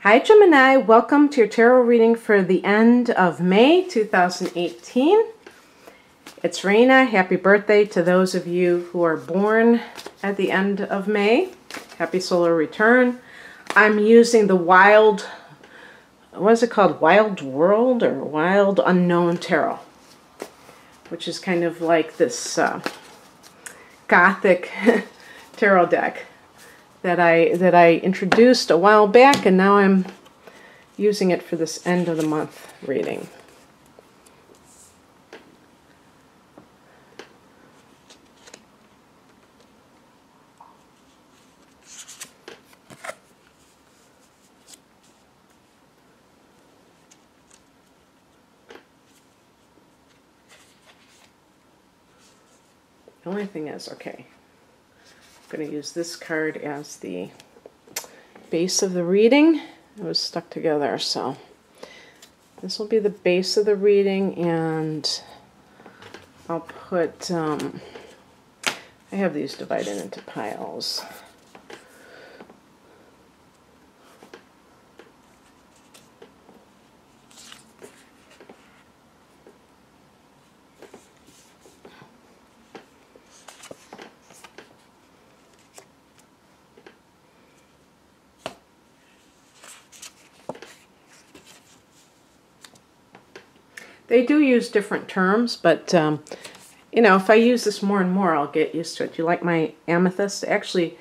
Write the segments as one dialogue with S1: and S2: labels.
S1: Hi Gemini, welcome to your tarot reading for the end of May 2018. It's Raina. Happy birthday to those of you who are born at the end of May. Happy solar return. I'm using the Wild, what is it called? Wild World or Wild Unknown Tarot, which is kind of like this gothic tarot deck that I introduced a while back, and now I'm using it for this end of the month reading. The only thing is, okay, I'm going to use this card as the base of the reading. It was stuck together, so this will be the base of the reading, and I'll put, I have these divided into piles. They do use different terms, but, you know, if I use this more and more, I'll get used to it. Do you like my amethyst? Actually,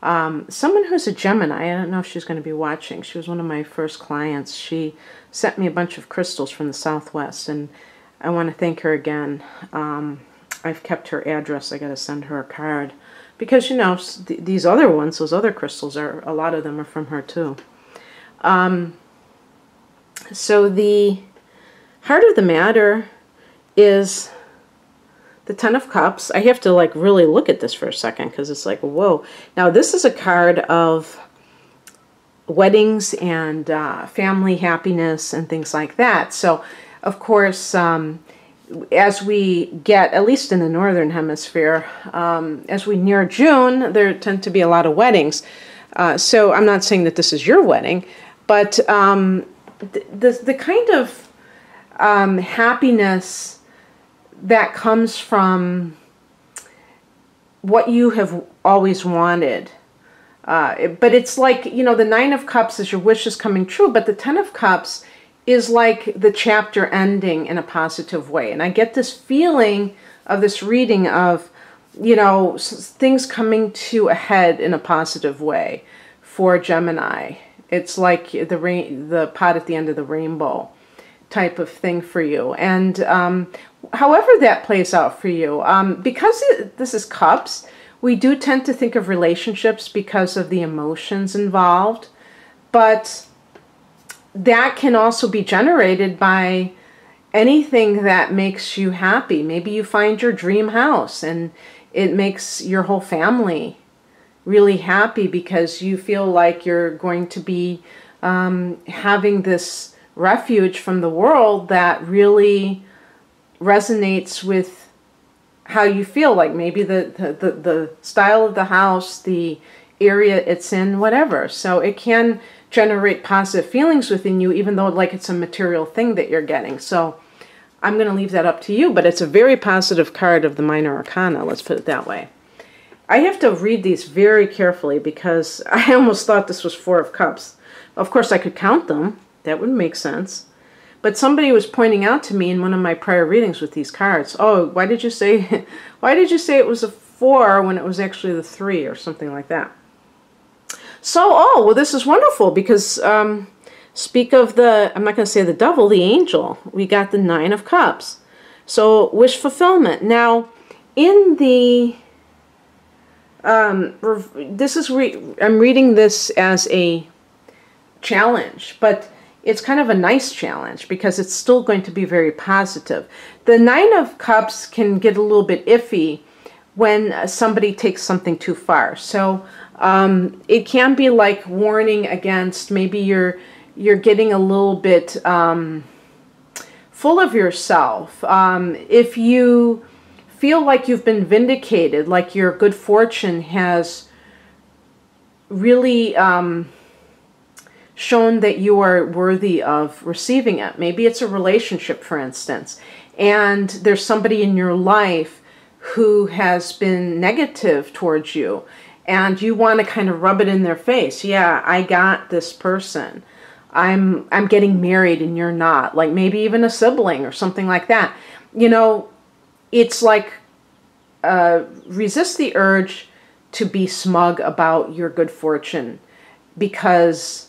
S1: someone who's a Gemini, I don't know if she's going to be watching. She was one of my first clients. She sent me a bunch of crystals from the Southwest, and I want to thank her again. I've kept her address. I got to send her a card. Because, you know, these other ones, those other crystals, a lot of them are from her, too. So the heart of the matter is the Ten of Cups. I have to like really look at this for a second because it's like, whoa. Now this is a card of weddings and family happiness and things like that. So of course, as we get, at least in the Northern Hemisphere, as we near June, there tend to be a lot of weddings. So I'm not saying that this is your wedding, but the kind of happiness that comes from what you have always wanted. But it's like, you know, the Nine of Cups is your wishes coming true, but the Ten of Cups is like the chapter ending in a positive way. And I get this feeling of this reading of, you know, things coming to a head in a positive way for Gemini. It's like the pot at the end of the rainbow type of thing for you. And however that plays out for you, because this is cups, we do tend to think of relationships because of the emotions involved, but that can also be generated by anything that makes you happy. Maybe you find your dream house and it makes your whole family really happy because you feel like you're going to be having this refuge from the world that really resonates with how you feel. Like maybe the style of the house, the area it's in, whatever. So it can generate positive feelings within you, even though like it's a material thing that you're getting. So I'm going to leave that up to you, but it's a very positive card of the Minor Arcana, let's put it that way. I have to read these very carefully because I almost thought this was Four of Cups. Of course I could count them. That would make sense. But somebody was pointing out to me in one of my prior readings with these cards, oh, why did you say it was a 4 when it was actually the 3 or something like that? So, oh, well, this is wonderful because speak of the, I'm not going to say the devil, the angel. We got the Nine of Cups. So, wish fulfillment. Now, in the, I'm reading this as a challenge, but it's kind of a nice challenge because it's still going to be very positive. The Nine of Cups can get a little bit iffy when somebody takes something too far. So it can be like warning against maybe you're getting a little bit full of yourself. If you feel like you've been vindicated, like your good fortune has really shown that you are worthy of receiving it. Maybe it's a relationship, for instance, and there's somebody in your life who has been negative towards you, and you want to kind of rub it in their face. Yeah, I got this person. I'm getting married and you're not. Like maybe even a sibling or something like that. You know, it's like resist the urge to be smug about your good fortune, because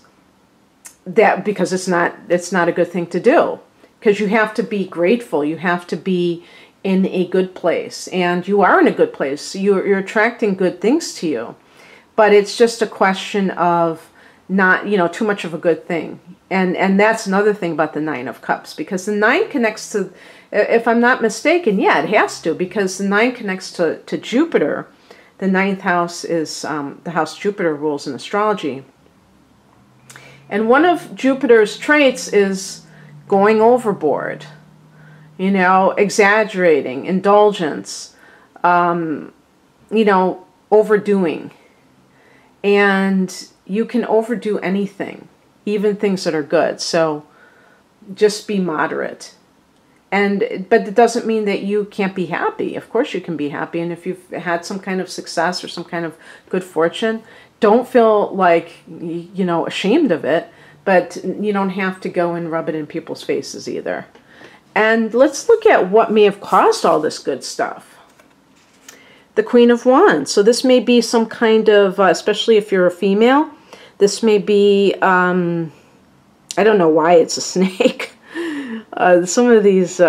S1: it's not a good thing to do. Because you have to be grateful. You have to be in a good place, and you are in a good place. You're attracting good things to you, but it's just a question of not, too much of a good thing. And that's another thing about the Nine of Cups, because the 9 connects to, if I'm not mistaken, yeah, it has to, because the 9 connects to Jupiter. The 9th house is the house Jupiter rules in astrology. And one of Jupiter's traits is going overboard, exaggerating, indulgence, overdoing. And you can overdo anything, even things that are good. So just be moderate. But it doesn't mean that you can't be happy. Of course you can be happy. And if you've had some kind of success or some kind of good fortune, don't feel like, ashamed of it. But you don't have to go and rub it in people's faces either. And let's look at what may have caused all this good stuff. The Queen of Wands. So this may be some kind of, especially if you're a female, this may be, I don't know why it's a snake. Some of these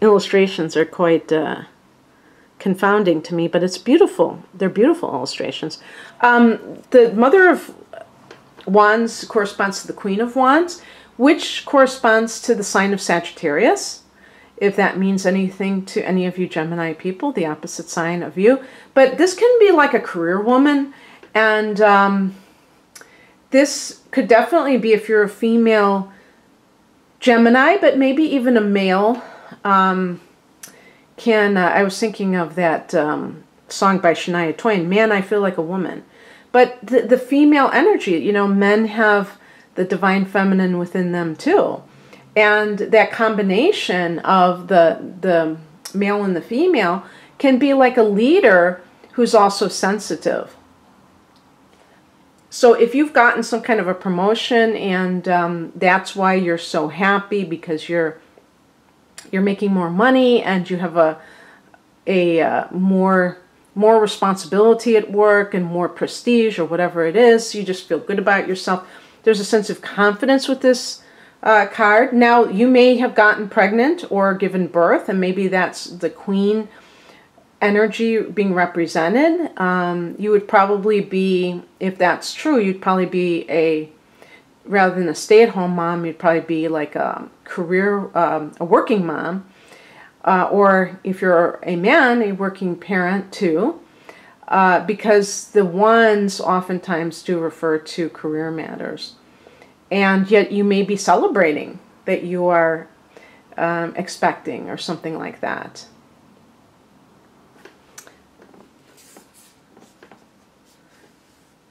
S1: illustrations are quite confounding to me, but it's beautiful. They're beautiful illustrations. The Mother of Wands corresponds to the Queen of Wands, which corresponds to the sign of Sagittarius, if that means anything to any of you Gemini people, the opposite sign of you. But this can be like a career woman, and this could definitely be if you're a female Gemini, but maybe even a male. I was thinking of that song by Shania Twain, Man, I Feel Like a Woman. But the female energy, men have the divine feminine within them too. And that combination of the male and the female can be like a leader who's also sensitive. So if you've gotten some kind of a promotion and that's why you're so happy, because you're making more money and you have a more responsibility at work and more prestige or whatever it is, you just feel good about yourself. There's a sense of confidence with this card. Now, you may have gotten pregnant or given birth, and maybe that's the queen energy being represented. You would probably be, if that's true, you'd probably be rather than a stay-at-home mom, you'd probably be like a a working mom. Or if you're a man, a working parent too, because the wands oftentimes do refer to career matters. And yet you may be celebrating that you are expecting or something like that.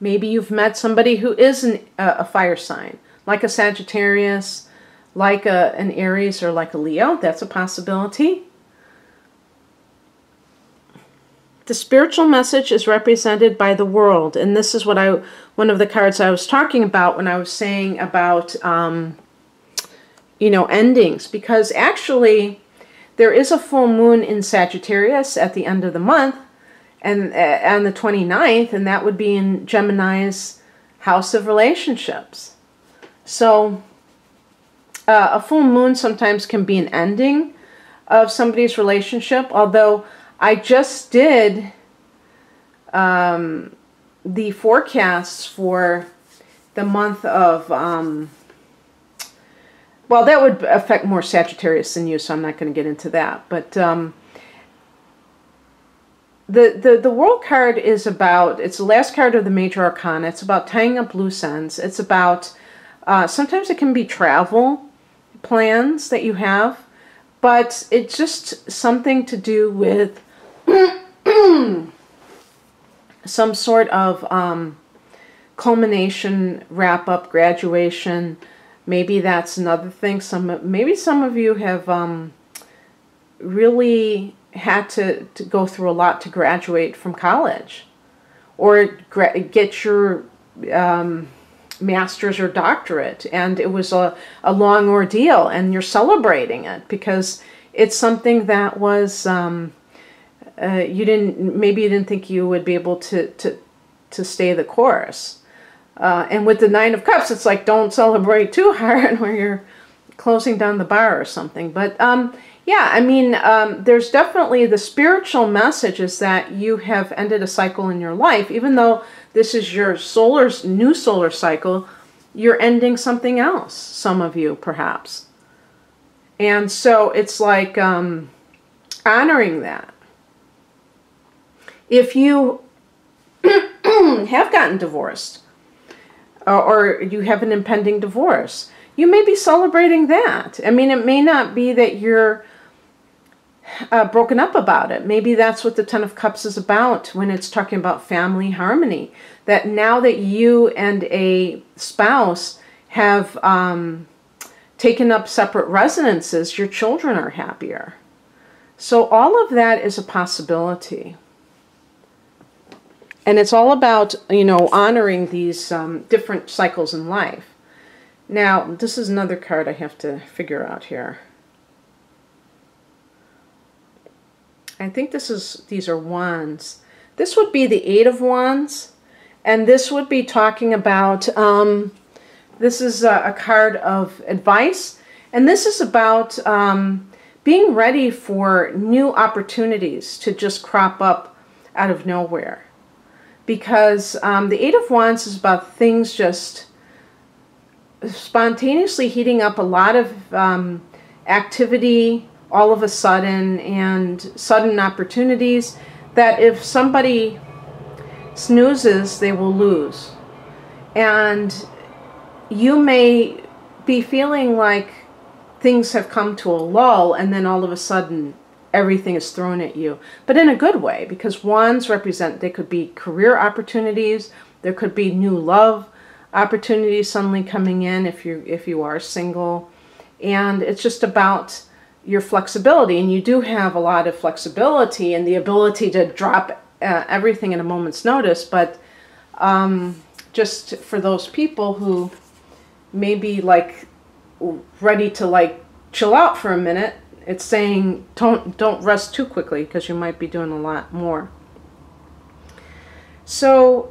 S1: Maybe you've met somebody who is a fire sign, like a Sagittarius, like an Aries, or like a Leo. That's a possibility. The spiritual message is represented by the world, and this is what one of the cards I was talking about when I was saying about endings, because actually there is a full moon in Sagittarius at the end of the month, and on the 29th, and that would be in Gemini's house of relationships. So a full moon sometimes can be an ending of somebody's relationship, although I just did the forecasts for the month of, well, that would affect more Sagittarius than you, so I'm not going to get into that. But the World card is about, it's the last card of the Major Arcana. It's about tying up loose ends. It's about, sometimes it can be travel plans that you have, but it's just something to do with some sort of culmination, wrap up, graduation. Maybe that's another thing. Maybe some of you have really had to go through a lot to graduate from college, or get your master's or doctorate, and it was a long ordeal, and you're celebrating it because it's something that was you didn't think you would be able to stay the course. And with the Nine of Cups, it's like, don't celebrate too hard when you're closing down the bar or something. But yeah, I mean, there's definitely the spiritual message is that you have ended a cycle in your life. Even though this is your new solar cycle, you're ending something else, some of you perhaps. And so it's like honoring that. If you have gotten divorced, or you have an impending divorce, you may be celebrating that. I mean, it may not be that you're broken up about it. Maybe that's what the Ten of Cups is about when it's talking about family harmony. That now that you and a spouse have taken up separate residences, your children are happier. So all of that is a possibility. And it's all about, you know, honoring these different cycles in life. Now, this is another card I have to figure out here. I think these are wands. This would be the Eight of Wands. And this would be talking about, this is a card of advice. And this is about being ready for new opportunities to just crop up out of nowhere. Because the Eight of Wands is about things just spontaneously heating up, a lot of activity all of a sudden, and sudden opportunities that if somebody snoozes, they will lose. And you may be feeling like things have come to a lull, and then all of a sudden everything is thrown at you, but in a good way, because wands represent, they could be career opportunities, there could be new love opportunities suddenly coming in if you are single, and it's just about your flexibility. And you do have a lot of flexibility and the ability to drop everything at a moment's notice, but just for those people who may be like ready to like chill out for a minute, it's saying don't rest too quickly because you might be doing a lot more. So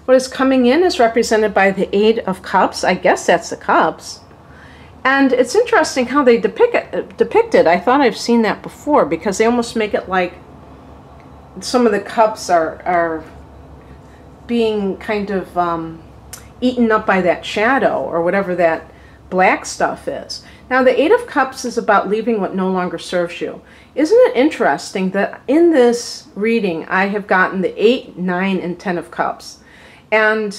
S1: what is coming in is represented by the Eight of Cups. I guess that's the cups. And it's interesting how they depict it. I thought I've seen that before, because they almost make it like some of the cups are being kind of eaten up by that shadow or whatever that black stuff is. Now, the Eight of Cups is about leaving what no longer serves you. Isn't it interesting that in this reading, I have gotten the 8, 9, and 10 of Cups. And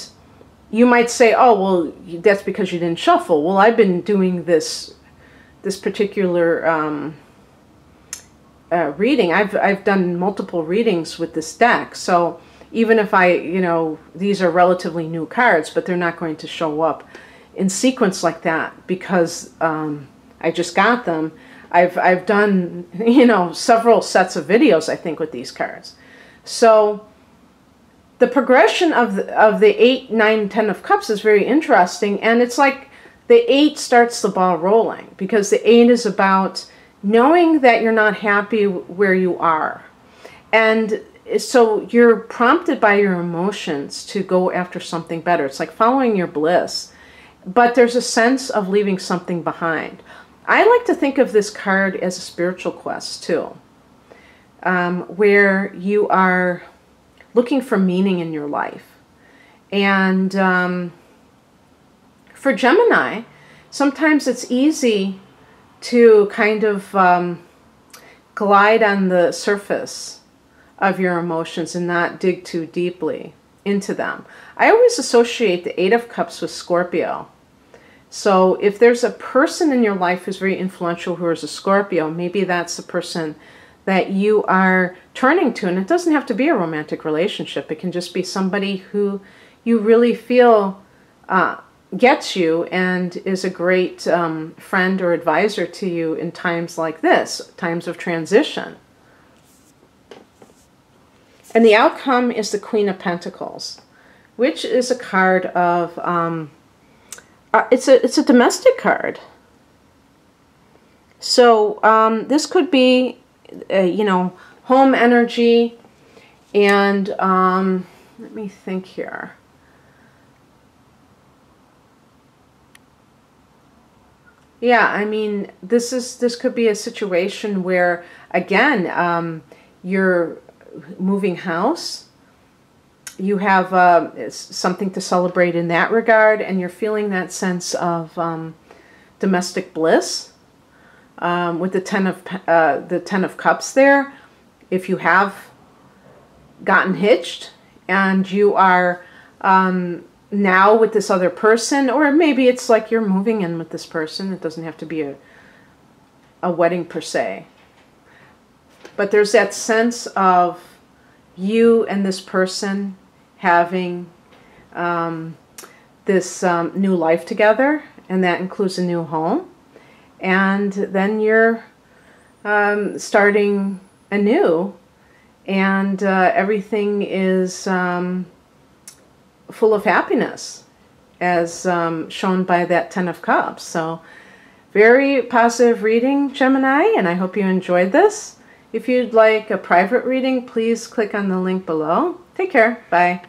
S1: you might say, oh, well, that's because you didn't shuffle. Well, I've been doing this particular reading. I've done multiple readings with this deck. So even if these are relatively new cards, but they're not going to show up in sequence like that because I just got them. I've done, several sets of videos, I think, with these cards. So the progression of the 8, 9, 10 of Cups is very interesting, and it's like the 8 starts the ball rolling, because the 8 is about knowing that you're not happy where you are. And so you're prompted by your emotions to go after something better. It's like following your bliss. But there's a sense of leaving something behind. I like to think of this card as a spiritual quest too, where you are looking for meaning in your life. And for Gemini, sometimes it's easy to kind of glide on the surface of your emotions and not dig too deeply into them. I always associate the 8 of Cups with Scorpio. So if there's a person in your life who's very influential who is a Scorpio, maybe that's the person that you are turning to. And it doesn't have to be a romantic relationship. It can just be somebody who you really feel gets you and is a great friend or advisor to you in times like this, times of transition. And the outcome is the Queen of Pentacles, which is a card of, it's a domestic card. So this could be, you know, home energy, and let me think here. Yeah, I mean, this could be a situation where, again, you're moving house. You have something to celebrate in that regard, and you're feeling that sense of domestic bliss with the Ten of Cups there. If you have gotten hitched and you are now with this other person, or maybe it's like you're moving in with this person. It doesn't have to be a wedding per se. But there's that sense of you and this person having this new life together, and that includes a new home. And then you're starting anew, and everything is full of happiness, as shown by that Ten of Cups. So very positive reading, Gemini, and I hope you enjoyed this. If you'd like a private reading, please click on the link below. Take care. Bye.